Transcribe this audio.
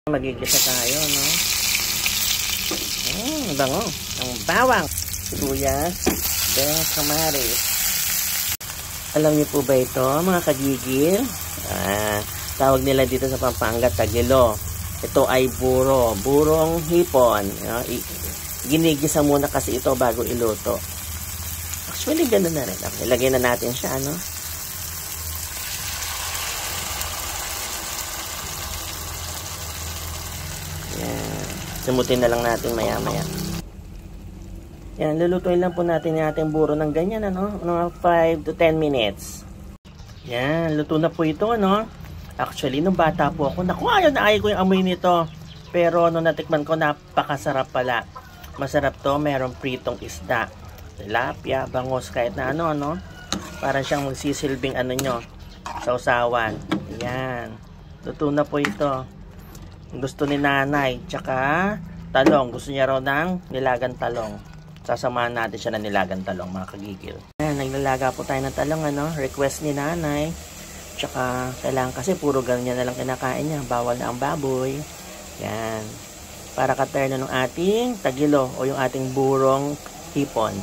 Magigisa tayo, no? Bango. Ang bawang, sibuyas, then kamaris. Alam niyo po ba ito, mga kagigil? Tawag nila dito sa Pampanga, tagilo. Ito ay burong hipon. Ginigisa muna kasi ito bago iluto. Actually, ganoon na rin. Ilagay na natin siya, ano? Yan. Simutin na lang natin maya-maya. Yan, lulutuin lang po natin yung ating buro ng ganyan, ano? Mga 5 to 10 minutes. Yan, luto na po ito, ano? Actually, nung bata po ako, naku, ayaw na ayaw ko yung amoy nito. Pero nung natikman ko, napakasarap pala. Masarap to, merong pritong isda. Tilapia, bangos, kahit na ano, no? Parang siyang magsisilbing ano nyo, sausawan. Yan. Luto na po ito. Gusto ni nanay, tsaka talong. Gusto niya raw ng nilagang talong. Sasamahan natin siya ng nilagang talong, mga kagigil. Ayan, naglalaga po tayo ng talong, ano? Request ni nanay. Tsaka, kailangan kasi puro ganyan na lang kinakain niya. Bawal na ang baboy. Yan. Para katerno ng ating tagilo o yung ating burong hipon.